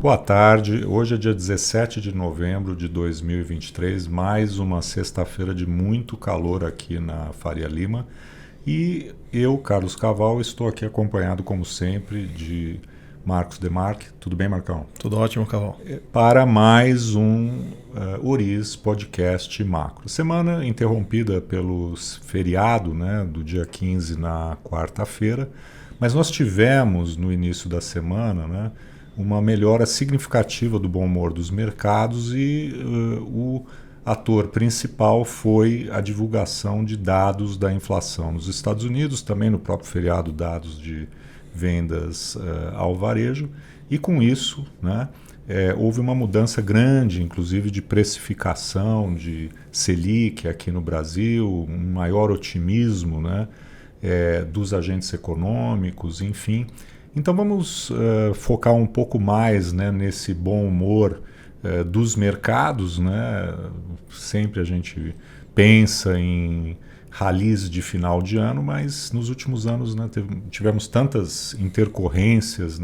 Boa tarde, hoje é dia 17 de novembro de 2023, mais uma sexta-feira de muito calor aqui na Faria Lima. E eu, Carlos Caval, estou aqui acompanhado, como sempre, de Marcos Demarque. Tudo bem, Marcão? Tudo ótimo, Caval. Para mais um Uriz Podcast Macro. Semana interrompida pelo feriado, do dia 15 na quarta-feira, mas nós tivemos no início da semana, uma melhora significativa do bom humor dos mercados e o ator principal foi a divulgação de dados da inflação nos Estados Unidos, também no próprio feriado dados de vendas ao varejo, e com isso houve uma mudança grande, inclusive de precificação de Selic aqui no Brasil, um maior otimismo dos agentes econômicos, enfim. Então vamos focar um pouco mais nesse bom humor dos mercados. Sempre a gente pensa em ralis de final de ano, mas nos últimos anos tivemos tantas intercorrências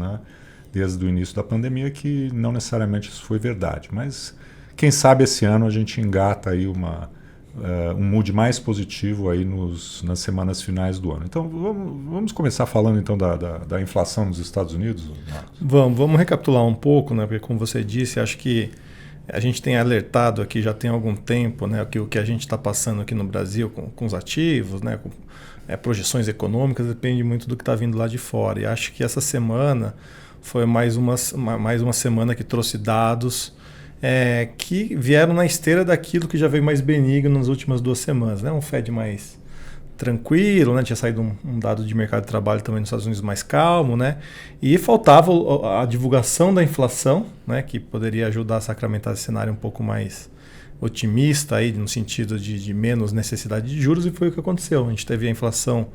desde o início da pandemia que não necessariamente isso foi verdade. Mas quem sabe esse ano a gente engata aí um mood mais positivo aí nas semanas finais do ano. Então vamos começar falando então da inflação nos Estados Unidos, Marcos? Vamos recapitular um pouco, porque como você disse, acho que a gente tem alertado aqui já tem algum tempo, que o que a gente está passando aqui no Brasil com os ativos, com projeções econômicas, depende muito do que está vindo lá de fora. E acho que essa semana foi mais uma semana que trouxe dados que vieram na esteira daquilo que já veio mais benigno nas últimas 2 semanas. Um Fed mais tranquilo, tinha saído um dado de mercado de trabalho também nos Estados Unidos mais calmo, e faltava a divulgação da inflação, que poderia ajudar a sacramentar esse cenário um pouco mais otimista, aí, no sentido de menos necessidade de juros, e foi o que aconteceu. A gente teve a inflação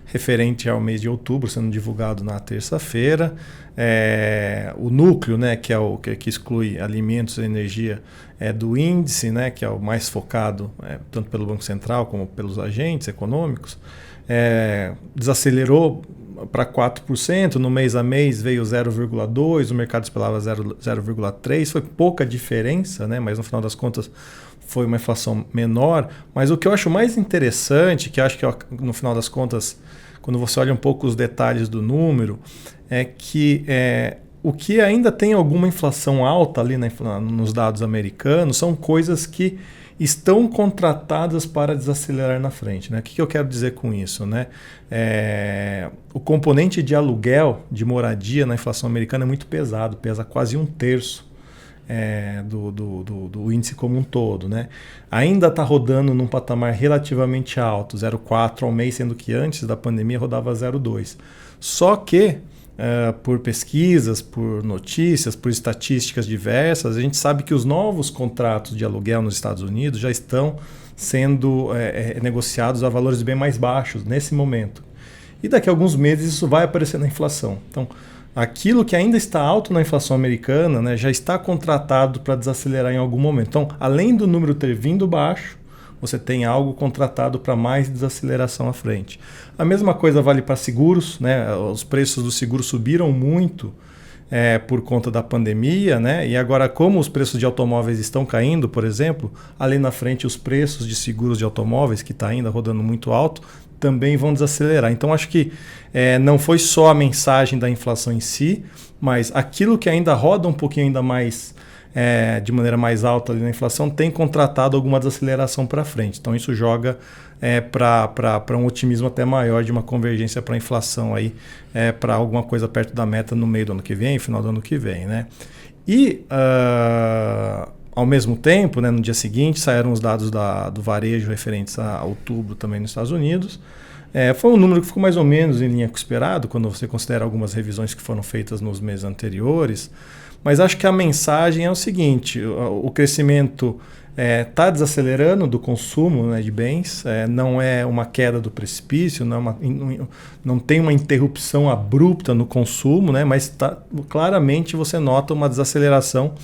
referente ao mês de outubro sendo divulgado na terça-feira. O núcleo, que é o que exclui alimentos e energia, do índice, que é o mais focado tanto pelo Banco Central como pelos agentes econômicos, desacelerou para 4%, no mês a mês veio 0,2%, o mercado esperava 0,3%, foi pouca diferença, mas no final das contas foi uma inflação menor. Mas o que eu acho mais interessante, que acho que no final das contas, quando você olha um pouco os detalhes do número, é que o que ainda tem alguma inflação alta ali nos dados americanos são coisas que estão contratadas para desacelerar na frente. O que eu quero dizer com isso? O componente de aluguel, de moradia na inflação americana é muito pesado, pesa quase 1/3 do índice como um todo. Ainda está rodando num patamar relativamente alto, 0,4 ao mês, sendo que antes da pandemia rodava 0,2. Só que, por pesquisas, por notícias, por estatísticas diversas, a gente sabe que os novos contratos de aluguel nos Estados Unidos já estão sendo negociados a valores bem mais baixos nesse momento. E daqui a alguns meses isso vai aparecer na inflação. Então, aquilo que ainda está alto na inflação americana já está contratado para desacelerar em algum momento. Então, além do número ter vindo baixo, você tem algo contratado para mais desaceleração à frente. A mesma coisa vale para seguros. Os preços do seguro subiram muito por conta da pandemia, e agora, como os preços de automóveis estão caindo, por exemplo, ali na frente os preços de seguros de automóveis, que está ainda rodando muito alto, também vão desacelerar. Então acho que não foi só a mensagem da inflação em si, mas aquilo que ainda roda um pouquinho ainda mais de maneira mais alta ali na inflação tem contratado alguma desaceleração para frente. Então isso joga para um otimismo até maior de uma convergência para a inflação aí, para alguma coisa perto da meta no meio do ano que vem, final do ano que vem. E ao mesmo tempo, no dia seguinte, saíram os dados do varejo referentes a outubro também nos Estados Unidos. Foi um número que ficou mais ou menos em linha com o esperado, quando você considera algumas revisões que foram feitas nos meses anteriores. Mas acho que a mensagem é o seguinte: o crescimento está desacelerando do consumo de bens, não é uma queda do precipício, não tem uma interrupção abrupta no consumo, mas claramente você nota uma desaceleração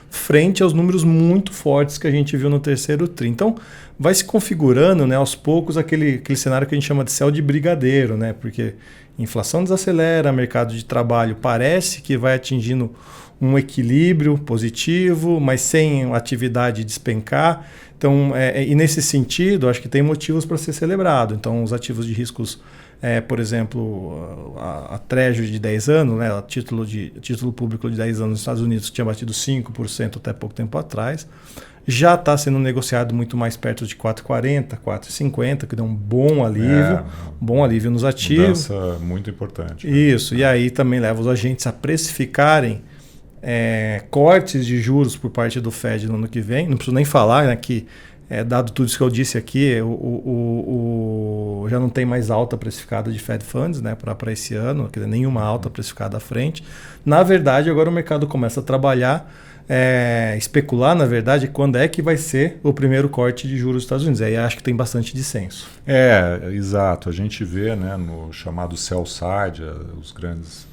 frente aos números muito fortes que a gente viu no terceiro tri. Então, vai se configurando, né, aos poucos aquele cenário que a gente chama de céu de brigadeiro, né, porque inflação desacelera, mercado de trabalho parece que vai atingindo um equilíbrio positivo, mas sem atividade despencar. Então, e nesse sentido, acho que tem motivos para ser celebrado. Então, os ativos de riscos, por exemplo, a Treasury de 10 anos, né, título público de 10 anos nos Estados Unidos, que tinha batido 5% até pouco tempo atrás, já está sendo negociado muito mais perto de 4,40, 4,50, que dá um bom alívio nos ativos. Mudança muito importante. Isso, e aí também leva os agentes a precificarem cortes de juros por parte do Fed no ano que vem. Não preciso nem falar, né, que dado tudo isso que eu disse aqui, já não tem mais alta precificada de Fed Funds, né, para esse ano, quer dizer, nenhuma alta precificada à frente. Na verdade, agora o mercado começa a trabalhar, especular, na verdade, quando é que vai ser o primeiro corte de juros dos Estados Unidos. Aí acho que tem bastante dissenso. Exato. A gente vê, né, no chamado sell side, os grandes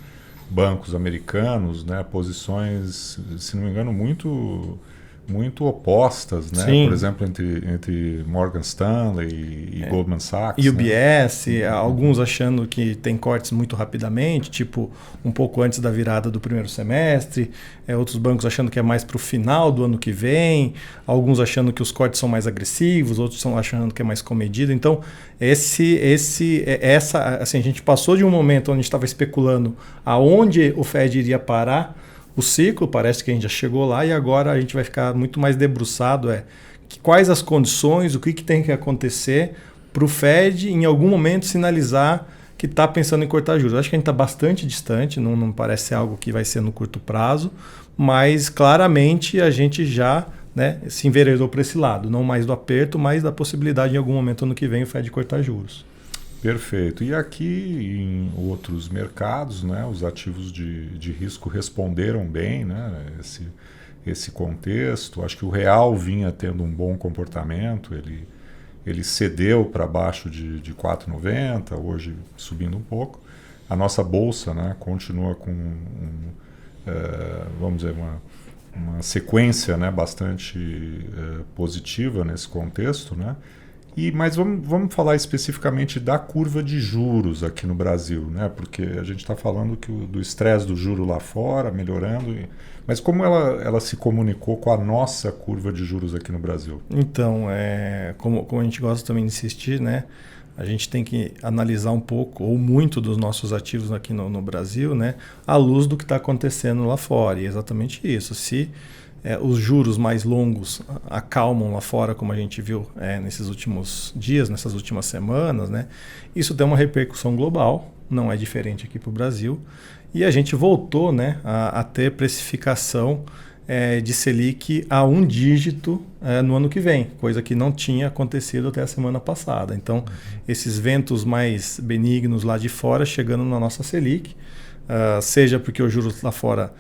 bancos americanos, né, posições, se não me engano, muito opostas, né? Por exemplo, entre Morgan Stanley e Goldman Sachs. E UBS, né? Alguns achando que tem cortes muito rapidamente, tipo um pouco antes da virada do primeiro semestre, outros bancos achando que é mais para o final do ano que vem, alguns achando que os cortes são mais agressivos, outros estão achando que é mais comedido. Então, assim, a gente passou de um momento onde a gente estava especulando aonde o Fed iria parar o ciclo, parece que a gente já chegou lá, e agora a gente vai ficar muito mais debruçado, quais as condições, o que tem que acontecer para o Fed em algum momento sinalizar que está pensando em cortar juros. Acho que a gente está bastante distante, não parece ser algo que vai ser no curto prazo, mas claramente a gente já, né, se enveredou para esse lado, não mais do aperto, mas da possibilidade em algum momento ano que vem o Fed cortar juros. Perfeito. E aqui em outros mercados, né, os ativos de risco responderam bem, né, esse contexto. Acho que o real vinha tendo um bom comportamento, ele cedeu para baixo de 4,90, hoje subindo um pouco. A nossa bolsa, né, continua com, vamos dizer, uma sequência, né, bastante positiva nesse contexto, né? Mas vamos falar especificamente da curva de juros aqui no Brasil, né? Porque a gente está falando do estresse do juro lá fora, melhorando, mas como ela se comunicou com a nossa curva de juros aqui no Brasil? Então, como a gente gosta também de insistir, né? A gente tem que analisar um pouco, ou muito dos nossos ativos aqui no Brasil, né? À luz do que está acontecendo lá fora. E é exatamente isso. Se os juros mais longos acalmam lá fora, como a gente viu nesses últimos dias, nessas últimas semanas, né? Isso tem uma repercussão global, não é diferente aqui para o Brasil. E a gente voltou, né, a ter precificação de Selic a um dígito no ano que vem, coisa que não tinha acontecido até a semana passada. Então, esses ventos mais benignos lá de fora chegando na nossa Selic, seja porque os juros lá fora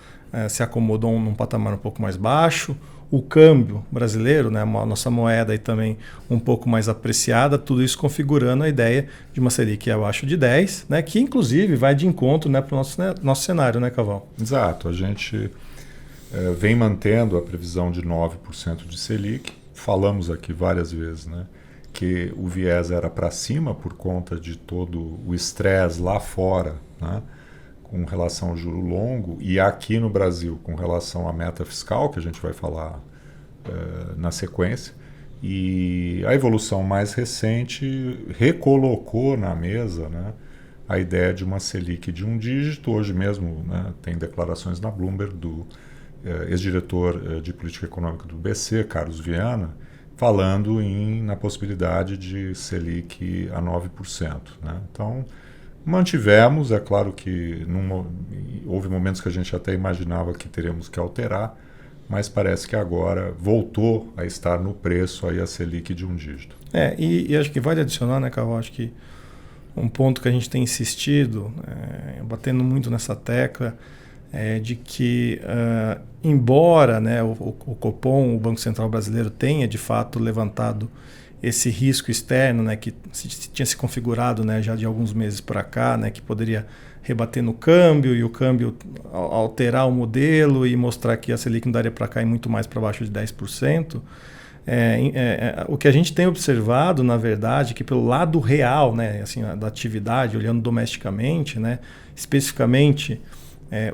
se acomodou num patamar um pouco mais baixo, o câmbio brasileiro, né, a nossa moeda aí também um pouco mais apreciada, tudo isso configurando a ideia de uma Selic abaixo de 10, né, que inclusive vai de encontro, né, para o nosso cenário, né, Caval? Exato, a gente vem mantendo a previsão de 9% de Selic, falamos aqui várias vezes, né, que o viés era para cima por conta de todo o estresse lá fora, né, com relação ao juro longo, e aqui no Brasil com relação à meta fiscal, que a gente vai falar na sequência. E a evolução mais recente recolocou na mesa, né, a ideia de uma Selic de um dígito. Hoje mesmo, né, tem declarações na Bloomberg do ex-diretor de política econômica do BC, Carlos Viana, falando na possibilidade de Selic a 9%. Né? Então, mantivemos, é claro que houve momentos que a gente até imaginava que teríamos que alterar, mas parece que agora voltou a estar no preço aí a Selic de um dígito. E acho que vale adicionar, né, Carol? Acho que um ponto que a gente tem insistido, batendo muito nessa tecla, de que, embora, né, o Copom, o Banco Central Brasileiro, tenha de fato levantado esse risco externo, né, que tinha se configurado, né, já de alguns meses para cá, né, que poderia rebater no câmbio e o câmbio alterar o modelo e mostrar que a Selic não daria para cair muito mais para baixo de 10%. O que a gente tem observado, na verdade, que pelo lado real, né, assim, da atividade, olhando domesticamente, né, especificamente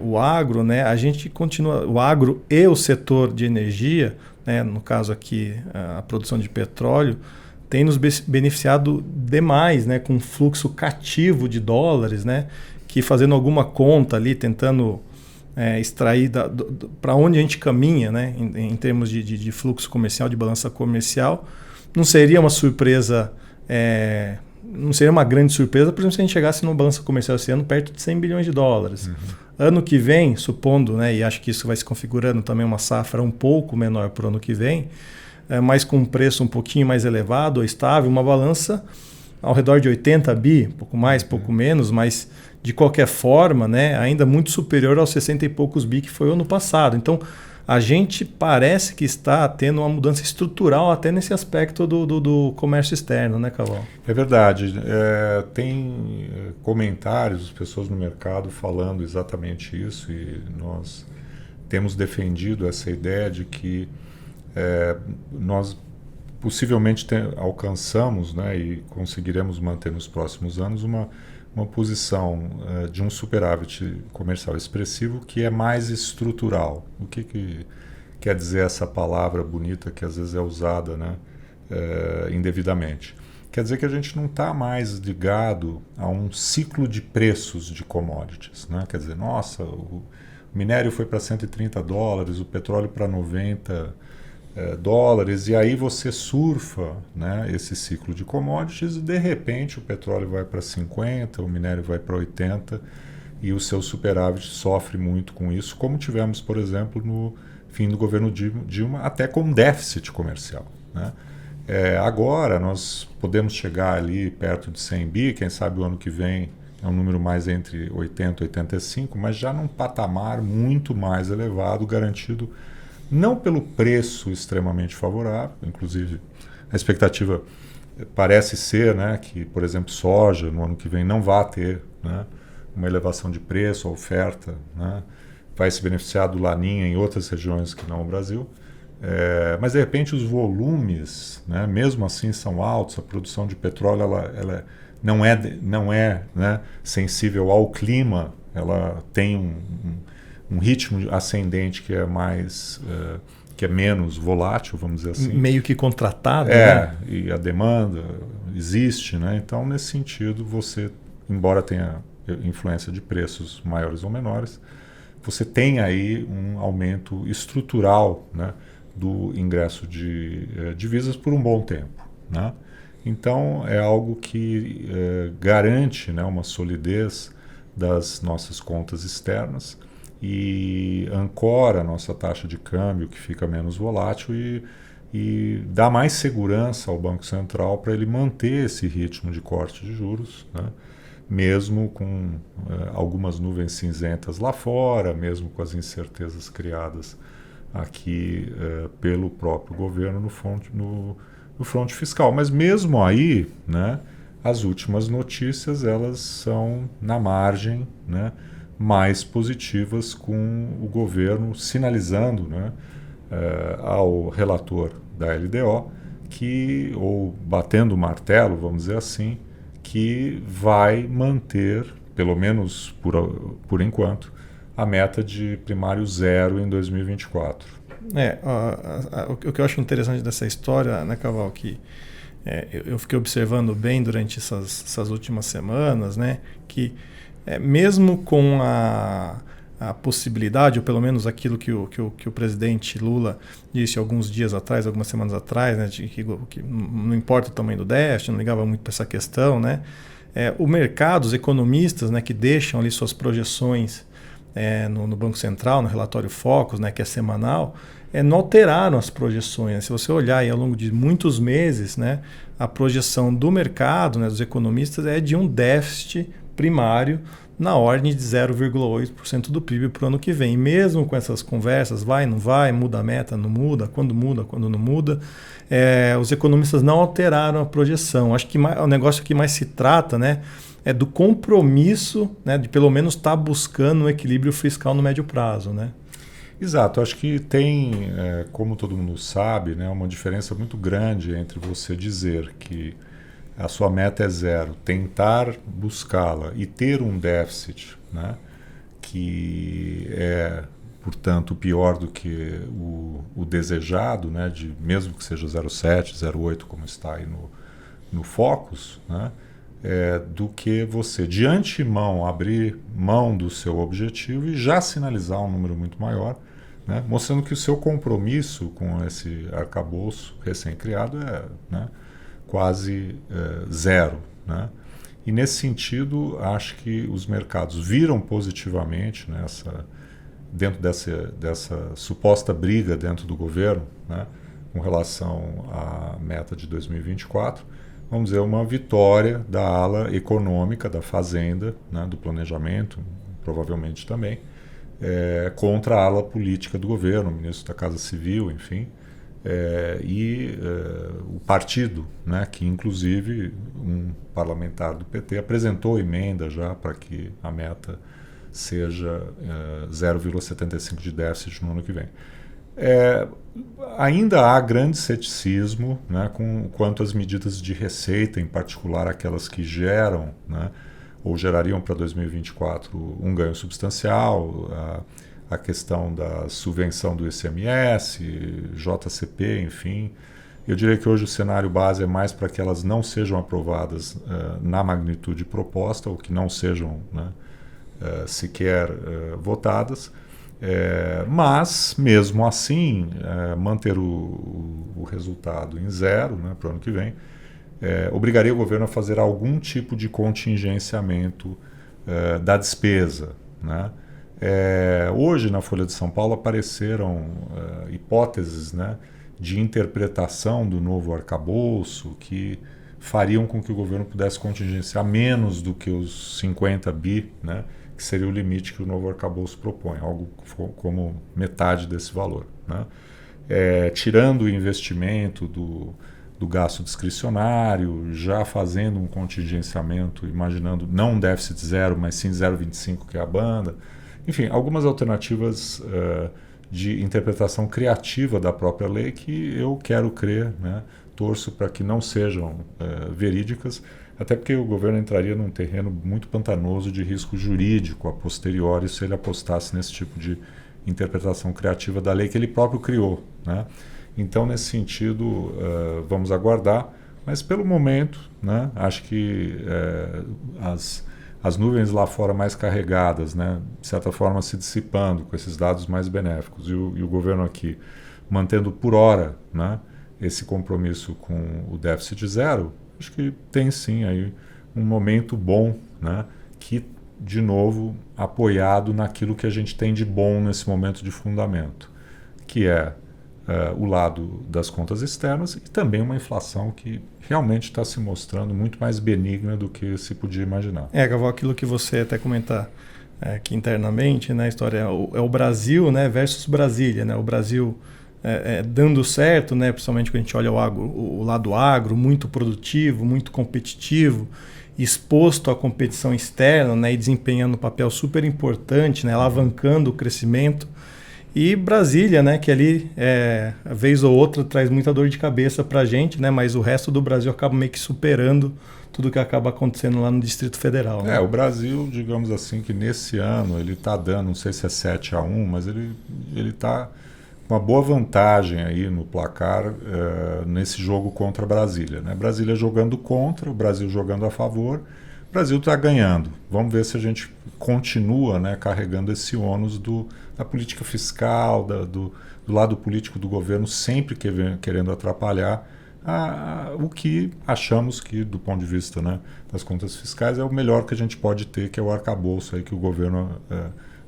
o agro, né, a gente continua, o agro e o setor de energia, né, no caso aqui a produção de petróleo, tem nos beneficiado demais, né, com um fluxo cativo de dólares, né, que fazendo alguma conta ali, tentando extrair para onde a gente caminha, né, em termos de fluxo comercial, de balança comercial, não seria uma surpresa, não seria uma grande surpresa, por exemplo, se a gente chegasse numa balança comercial esse ano perto de 100 bilhões de dólares. Uhum. Ano que vem, supondo, né, e acho que isso vai se configurando também uma safra um pouco menor para o ano que vem, mas com um preço um pouquinho mais elevado ou estável, uma balança ao redor de 80 bi, pouco mais, pouco menos, mas de qualquer forma, né, ainda muito superior aos 60 e poucos bi que foi o ano passado. Então, a gente parece que está tendo uma mudança estrutural até nesse aspecto do comércio externo, né, Caval? É verdade. Tem comentários, pessoas no mercado falando exatamente isso, e nós temos defendido essa ideia de que nós possivelmente alcançamos, né, e conseguiremos manter nos próximos anos uma posição de um superávit comercial expressivo que é mais estrutural. O que quer dizer essa palavra bonita que às vezes é usada, né, indevidamente? Quer dizer que a gente não está mais ligado a um ciclo de preços de commodities, né? Quer dizer, nossa, o minério foi para 130 dólares, o petróleo para 90 dólares, e aí você surfa, né, esse ciclo de commodities e de repente o petróleo vai para 50, o minério vai para 80 e o seu superávit sofre muito com isso, como tivemos, por exemplo, no fim do governo Dilma, até com déficit comercial, né? Agora nós podemos chegar ali perto de 100 bi, quem sabe o ano que vem é um número mais entre 80 e 85, mas já num patamar muito mais elevado, garantido não pelo preço extremamente favorável, inclusive a expectativa parece ser, né, que, por exemplo, soja no ano que vem não vai ter, né, uma elevação de preço, a oferta, né, vai se beneficiar do Laninha em outras regiões que não o Brasil, mas de repente os volumes, né, mesmo assim são altos, a produção de petróleo ela não é né, sensível ao clima, ela tem um ritmo ascendente que é mais que é menos volátil, vamos dizer assim. Meio que contratado, né? E a demanda existe, né? Então, nesse sentido, você, embora tenha influência de preços maiores ou menores, você tem aí um aumento estrutural, né, do ingresso de divisas por um bom tempo, né? Então, é algo que garante, né, uma solidez das nossas contas externas e ancora a nossa taxa de câmbio, que fica menos volátil, e dá mais segurança ao Banco Central para ele manter esse ritmo de corte de juros, né? Mesmo com algumas nuvens cinzentas lá fora, mesmo com as incertezas criadas aqui pelo próprio governo no fronte fiscal. Mas mesmo aí, né, as últimas notícias elas são na margem, né, mais positivas, com o governo sinalizando, né, ao relator da LDO ou batendo o martelo, vamos dizer assim, que vai manter, pelo menos por enquanto, a meta de primário zero em 2024. O que eu acho interessante dessa história, né, Caval, que eu fiquei observando bem durante essas últimas semanas, né, que mesmo com a possibilidade, ou pelo menos aquilo que o presidente Lula disse alguns dias atrás, algumas semanas atrás, né, de que não importa o tamanho do déficit, não ligava muito para essa questão, né, o mercado, os economistas, né, que deixam ali suas projeções no Banco Central, no relatório Focus, né, que é semanal, não alteraram as projeções. Se você olhar aí ao longo de muitos meses, né, a projeção do mercado, né, dos economistas, é de um déficit primário na ordem de 0,8% do PIB para o ano que vem. E mesmo com essas conversas, vai, não vai, muda a meta, não muda, quando não muda, os economistas não alteraram a projeção. Acho que o negócio que mais se trata, né, do compromisso, né, de pelo menos estar buscando um equilíbrio fiscal no médio prazo, né? Exato, acho que tem, como todo mundo sabe, né, uma diferença muito grande entre você dizer que a sua meta é zero, tentar buscá-la e ter um déficit, né, que é, portanto, pior do que o desejado, né, mesmo que seja 0,7, 0,8, como está aí no Focus, né, do que você, de antemão, abrir mão do seu objetivo e já sinalizar um número muito maior, né, mostrando que o seu compromisso com esse arcabouço recém-criado é, né, quase zero. Né? E, nesse sentido, acho que os mercados viram positivamente dentro dessa suposta briga dentro do governo, né, com relação à meta de 2024, vamos dizer, uma vitória da ala econômica, da Fazenda, né, do planejamento, provavelmente também, contra a ala política do governo, o ministro da Casa Civil, enfim, o partido, né, que inclusive um parlamentar do PT apresentou emenda já para que a meta seja 0,75 de déficit no ano que vem. Ainda há grande ceticismo, né, quanto às medidas de receita, em particular aquelas que geram, né, ou gerariam para 2024 um ganho substancial, a questão da subvenção do ICMS, JCP, enfim. Eu diria que hoje o cenário base é mais para que elas não sejam aprovadas na magnitude proposta, ou que não sejam, né, sequer votadas. Mas, mesmo assim, manter o resultado em zero, né, para o ano que vem, obrigaria o governo a fazer algum tipo de contingenciamento da despesa. Né? Hoje, na Folha de São Paulo, apareceram hipóteses, né, de interpretação do novo arcabouço que fariam com que o governo pudesse contingenciar menos do que os 50 bi, né, que seria o limite que o novo arcabouço propõe, algo como metade desse valor. Né? Tirando o investimento do gasto discricionário, já fazendo um contingenciamento, imaginando não um déficit zero, mas sim 0,25, que é a banda. Enfim, algumas alternativas de interpretação criativa da própria lei que eu quero crer, né, torço para que não sejam verídicas, até porque o governo entraria num terreno muito pantanoso de risco jurídico a posteriori se ele apostasse nesse tipo de interpretação criativa da lei que ele próprio criou. Né? Então, nesse sentido, vamos aguardar, mas pelo momento, né, acho que as nuvens lá fora mais carregadas, né, de certa forma se dissipando com esses dados mais benéficos, e o governo aqui mantendo por hora, né, esse compromisso com o déficit zero, acho que tem sim aí um momento bom, né, que, de novo, apoiado naquilo que a gente tem de bom nesse momento de fundamento, que é o lado das contas externas e também uma inflação que realmente está se mostrando muito mais benigna do que se podia imaginar. Gavó, aquilo que você até comentar aqui internamente, né, a história é o Brasil, né, versus Brasília, né, o Brasil dando certo, né, principalmente quando a gente olha o lado agro, muito produtivo, muito competitivo, exposto à competição externa, né, e desempenhando um papel super importante, né, alavancando o crescimento. E Brasília, né, que ali, vez ou outra, traz muita dor de cabeça para a gente, né, mas o resto do Brasil acaba meio que superando tudo que acaba acontecendo lá no Distrito Federal. Né? O Brasil, digamos assim, que nesse ano ele está dando, não sei se é 7-1, mas ele está com uma boa vantagem aí no placar nesse jogo contra Brasília. Né? Brasília jogando contra, o Brasil jogando a favor, o Brasil está ganhando. Vamos ver se a gente continua, né, carregando esse ônus da política fiscal, do lado político do governo, sempre querendo atrapalhar o que achamos que, do ponto de vista, né, das contas fiscais, é o melhor que a gente pode ter, que é o arcabouço aí que o governo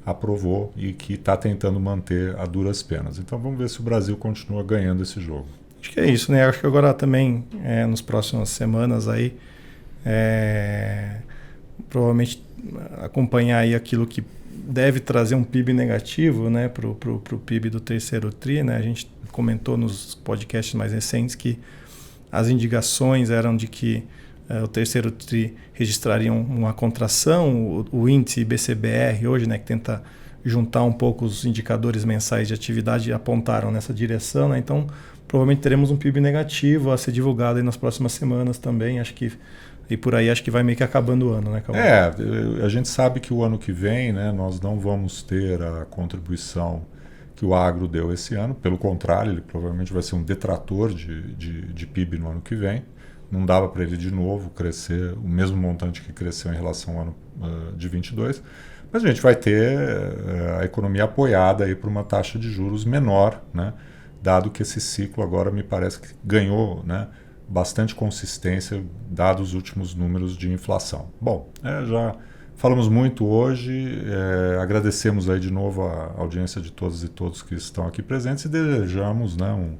aprovou e que está tentando manter a duras penas. Então vamos ver se o Brasil continua ganhando esse jogo. Acho que é isso, né? Acho que agora também, nas próximas semanas aí, provavelmente acompanhar aí aquilo que deve trazer um PIB negativo, né, para o PIB do terceiro TRI. Né? A gente comentou nos podcasts mais recentes que as indicações eram de que o terceiro TRI registraria uma contração, o índice IBCBR hoje, né, que tenta juntar um pouco os indicadores mensais de atividade, apontaram nessa direção, né? Então provavelmente teremos um PIB negativo a ser divulgado aí nas próximas semanas também, acho que, e por aí acho que vai meio que acabando o ano, né, Cauã? A gente sabe que o ano que vem, né, nós não vamos ter a contribuição que o agro deu esse ano, pelo contrário, ele provavelmente vai ser um detrator de PIB no ano que vem. Não dava para ele de novo crescer o mesmo montante que cresceu em relação ao ano de 22, mas a gente vai ter a economia apoiada aí por uma taxa de juros menor, né, dado que esse ciclo agora me parece que ganhou, né, bastante consistência, dados os últimos números de inflação. Bom, já falamos muito hoje, agradecemos aí de novo a audiência de todas e todos que estão aqui presentes e desejamos, né,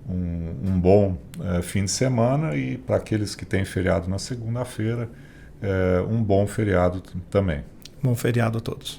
um bom fim de semana e para aqueles que têm feriado na segunda-feira, um bom feriado também. Bom feriado a todos.